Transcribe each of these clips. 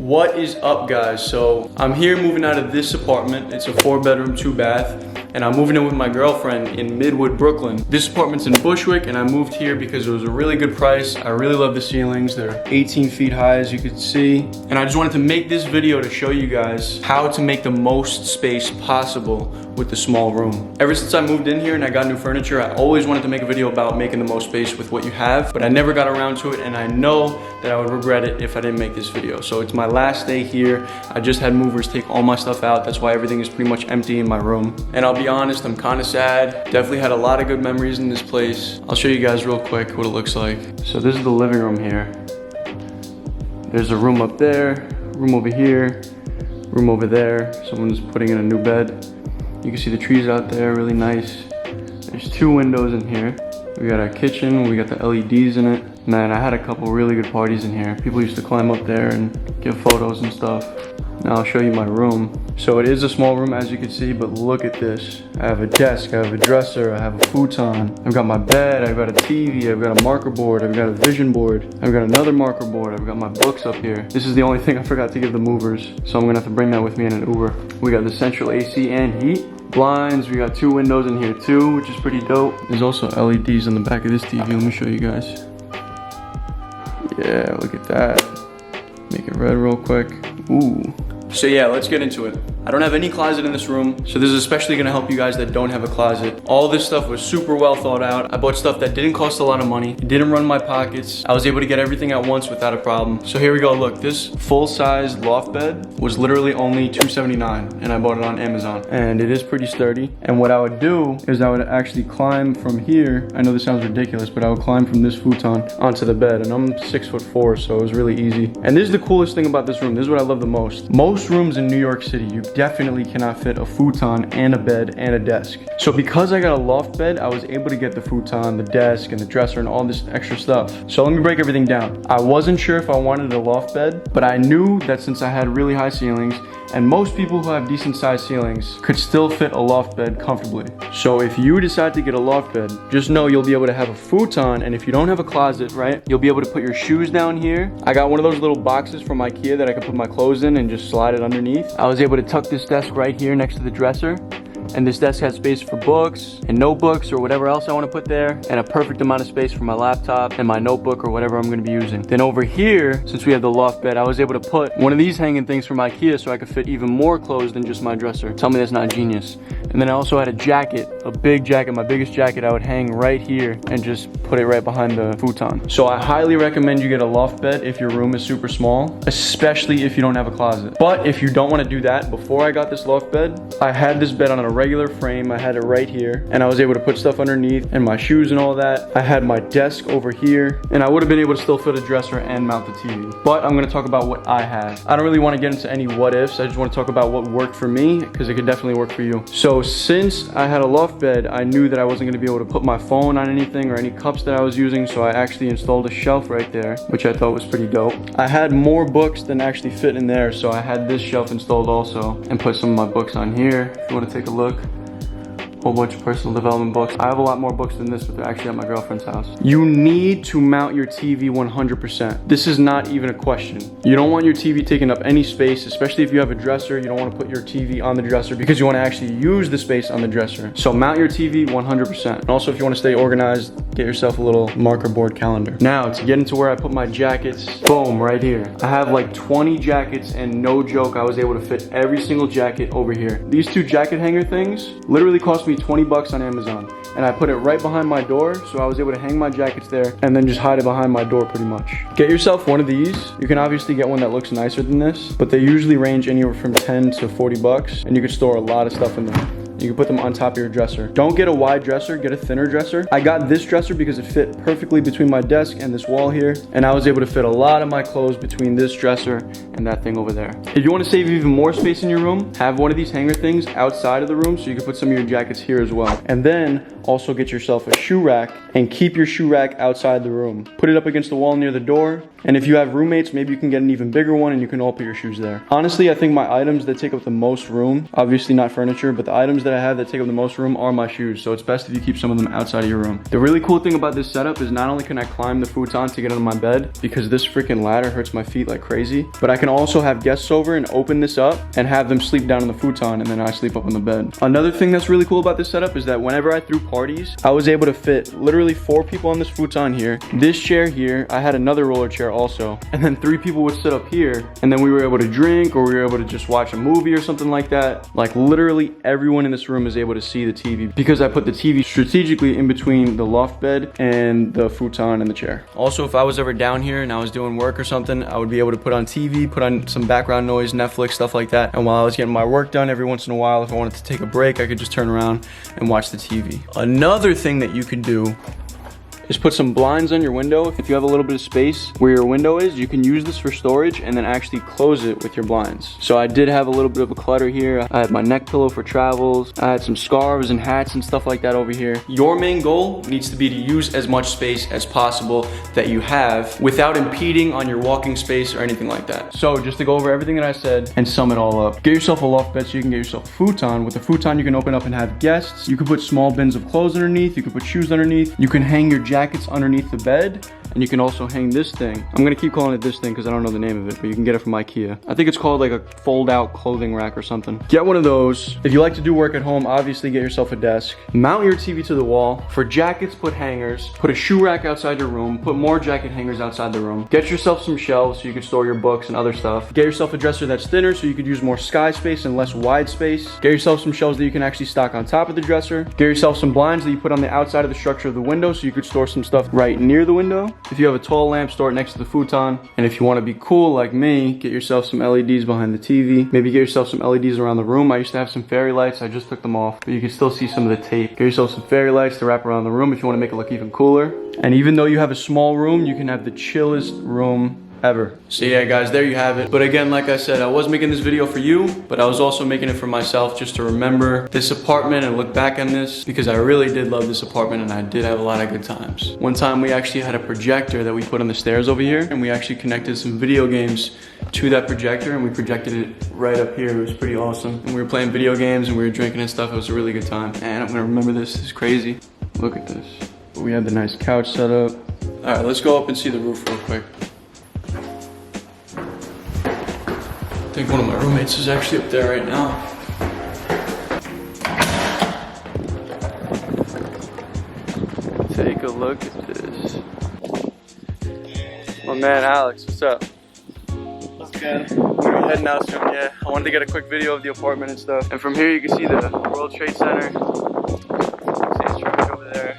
What is up, guys? So I'm here moving out of this apartment. It's a 4-bedroom, 2-bath. And I'm moving in with my girlfriend in Midwood, Brooklyn. This apartment's in Bushwick, and I moved here because it was a really good price. I really love the ceilings. They're 18 feet high, as you can see. And I just wanted to make this video to show you guys how to make the most space possible with the small room. Ever since I moved in here and I got new furniture, I always wanted to make a video about making the most space with what you have, but I never got around to it, and I know that I would regret it if I didn't make this video. So it's my last day here. I just had movers take all my stuff out. That's why everything is pretty much empty in my room. And I'll be honest, I'm kind of sad. Definitely had a lot of good memories in this place. I'll show you guys real quick what it looks like. So this is the living room here. There's a room up there, room over here, room over there. Someone's putting in a new bed. You can see the trees out there, really nice. There's 2 windows in here. We got our kitchen, we got the LEDs in it. Man, I had a couple really good parties in here. People used to climb up there and give photos and stuff. Now I'll show you my room. So it is a small room, as you can see, but look at this. I have a desk, I have a dresser, I have a futon. I've got my bed, I've got a TV, I've got a marker board, I've got a vision board, I've got another marker board, I've got my books up here. This is the only thing I forgot to give the movers, so I'm gonna have to bring that with me in an Uber. We got the central AC and heat. Blinds, we got 2 windows in here too, which is pretty dope. There's also LEDs on the back of this TV. Let me show you guys. Yeah, look at that. Make it red real quick. Ooh. So yeah, let's get into it. I don't have any closet in this room, so this is especially gonna help you guys that don't have a closet. All this stuff was super well thought out. I bought stuff that didn't cost a lot of money. It didn't run my pockets. I was able to get everything at once without a problem. So here we go, look, this full-size loft bed was literally only $279, and I bought it on Amazon. And it is pretty sturdy. And what I would do is I would actually climb from here. I know this sounds ridiculous, but I would climb from this futon onto the bed, and I'm 6'4", so it was really easy. And this is the coolest thing about this room. This is what I love the most. Most rooms in New York City, you definitely cannot fit a futon and a bed and a desk. So because I got a loft bed, I was able to get the futon, the desk, and the dresser, and all this extra stuff. So let me break everything down. I wasn't sure if I wanted a loft bed, but I knew that since I had really high ceilings, and most people who have decent sized ceilings could still fit a loft bed comfortably. So if you decide to get a loft bed, just know you'll be able to have a futon, and if you don't have a closet, right, you'll be able to put your shoes down here. I got one of those little boxes from IKEA that I could put my clothes in and just slide it underneath. I was able to tuck this desk right here next to the dresser. And this desk has space for books and notebooks or whatever else I want to put there, and a perfect amount of space for my laptop and my notebook or whatever I'm going to be using. Then over here, since we have the loft bed, I was able to put one of these hanging things from IKEA so I could fit even more clothes than just my dresser. Tell me that's not genius. And then I also had a jacket, a big jacket, my biggest jacket. I would hang right here and just put it right behind the futon. So I highly recommend you get a loft bed if your room is super small, especially if you don't have a closet. But if you don't want to do that, before I got this loft bed, I had this bed on a regular frame. I had it right here, and I was able to put stuff underneath and my shoes and all that. I had my desk over here, and I would have been able to still fit a dresser and mount the TV. But I'm going to talk about what I have. I don't really want to get into any what ifs. I just want to talk about what worked for me, because it could definitely work for you. So since I had a loft bed, I knew that I wasn't going to be able to put my phone on anything or any cups that I was using, so I actually installed a shelf right there, which I thought was pretty dope. I had more books than actually fit in there, so I had this shelf installed also, and put some of my books on here if you want to take a look. Whole bunch of personal development books. I have a lot more books than this, but they're actually at my girlfriend's house. You need to mount your TV 100%. This is not even a question. You don't want your TV taking up any space, especially if you have a dresser. You don't want to put your TV on the dresser because you want to actually use the space on the dresser. So mount your TV 100%. And also, if you want to stay organized, get yourself a little marker board calendar. Now, to get into where I put my jackets, boom, right here. I have like 20 jackets, and no joke, I was able to fit every single jacket over here. These 2 jacket hanger things literally cost me 20 bucks on Amazon, and I put it right behind my door, so I was able to hang my jackets there and then just hide it behind my door pretty much. Get yourself one of these. You can obviously get one that looks nicer than this, but they usually range anywhere from 10 to 40 bucks, and you can store a lot of stuff in them. You can put them on top of your dresser. Don't get a wide dresser, get a thinner dresser. I got this dresser because it fit perfectly between my desk and this wall here, and I was able to fit a lot of my clothes between this dresser and that thing over there. If you want to save even more space in your room, have one of these hanger things outside of the room so you can put some of your jackets here as well. And then also get yourself a shoe rack and keep your shoe rack outside the room. Put it up against the wall near the door, And if you have roommates, maybe you can get an even bigger one and you can all put your shoes there. Honestly, I think my items that take up the most room, obviously not furniture, but the items that I have that take up the most room are my shoes. So it's best if you keep some of them outside of your room. The really cool thing about this setup is not only can I climb the futon to get on my bed, because this freaking ladder hurts my feet like crazy, but I can also have guests over and open this up and have them sleep down on the futon, and then I sleep up on the bed. Another thing that's really cool about this setup is that whenever I threw parties, I was able to fit literally 4 people on this futon here, this chair here, I had another roller chair also, and then 3 people would sit up here, and then we were able to drink, or we were able to just watch a movie or something like that. Like literally everyone in this room is able to see the TV because I put the TV strategically in between the loft bed and the futon and the chair. Also, if I was ever down here and I was doing work or something, I would be able to put on TV, put on some background noise, Netflix, stuff like that. And while I was getting my work done, every once in a while, if I wanted to take a break, I could just turn around and watch the TV. Another thing that you could do is put some blinds on your window. If you have a little bit of space where your window is, you can use this for storage and then actually close it with your blinds. So I did have a little bit of a clutter here. I had my neck pillow for travels. I had some scarves and hats and stuff like that over here. Your main goal needs to be to use as much space as possible that you have without impeding on your walking space or anything like that. So just to go over everything that I said and sum it all up, get yourself a loft bed so you can get yourself a futon. With the futon, you can open up and have guests. You can put small bins of clothes underneath. You can put shoes underneath. You can hang your jackets underneath the bed, and you can also hang this thing. I'm gonna keep calling it this thing because I don't know the name of it, but you can get it from IKEA. I think it's called like a fold out clothing rack or something. Get one of those. If you like to do work at home, obviously get yourself a desk. Mount your TV to the wall. For jackets, put hangers. Put a shoe rack outside your room. Put more jacket hangers outside the room. Get yourself some shelves so you can store your books and other stuff. Get yourself a dresser that's thinner so you could use more sky space and less wide space. Get yourself some shelves that you can actually stock on top of the dresser. Get yourself some blinds that you put on the outside of the structure of the window so you could store some stuff right near the window. If you have a tall lamp, store it next to the futon. And if you want to be cool like me, get yourself some LEDs behind the TV. Maybe get yourself some LEDs around the room. I used to have some fairy lights. I just took them off, but you can still see some of the tape. Get yourself some fairy lights to wrap around the room if you want to make it look even cooler. And even though you have a small room, you can have the chillest room ever. So yeah guys, there you have it. But again, like I said, I was making this video for you, but I was also making it for myself just to remember this apartment and look back on this, because I really did love this apartment and I did have a lot of good times. One time we actually had a projector that we put on the stairs over here, and we actually connected some video games to that projector, and we projected it right up here. It was pretty awesome. And we were playing video games and we were drinking and stuff. It was a really good time. And I'm gonna remember this. It's crazy. Look at this. We had the nice couch set up. All right, let's go up and see the roof real quick. I think one of my roommates is actually up there right now. Take a look at this. My man Alex, what's up? What's good? We're heading out soon, yeah. I wanted to get a quick video of the apartment and stuff. And from here you can see the World Trade Center. See the train over there.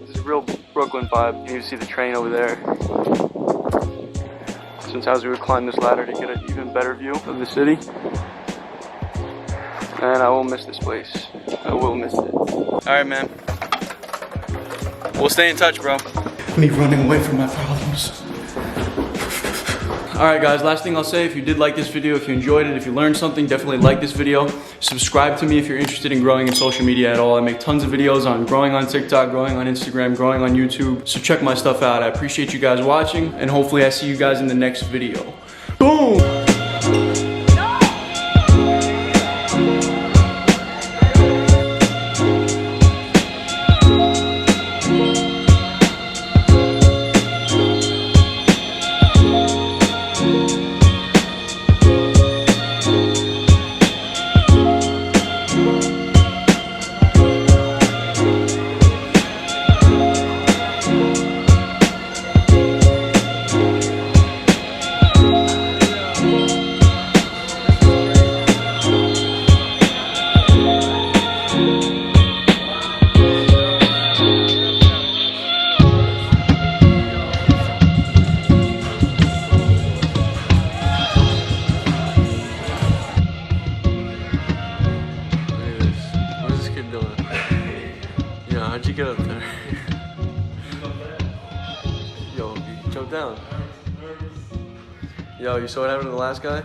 This is real Brooklyn vibe. And you can see the train over there. Sometimes we would climb this ladder to get an even better view of the city. And I will miss this place. I will miss it. Alright, man. We'll stay in touch, bro. Me running away from my problems. Alright guys, last thing I'll say, if you did like this video, if you enjoyed it, if you learned something, definitely like this video. Subscribe to me if you're interested in growing in social media at all. I make tons of videos on growing on TikTok, growing on Instagram, growing on YouTube. So check my stuff out. I appreciate you guys watching, and hopefully I see you guys in the next video. Boom! How'd you get up there? Yo, you jumped down. Yo, you saw what happened to the last guy?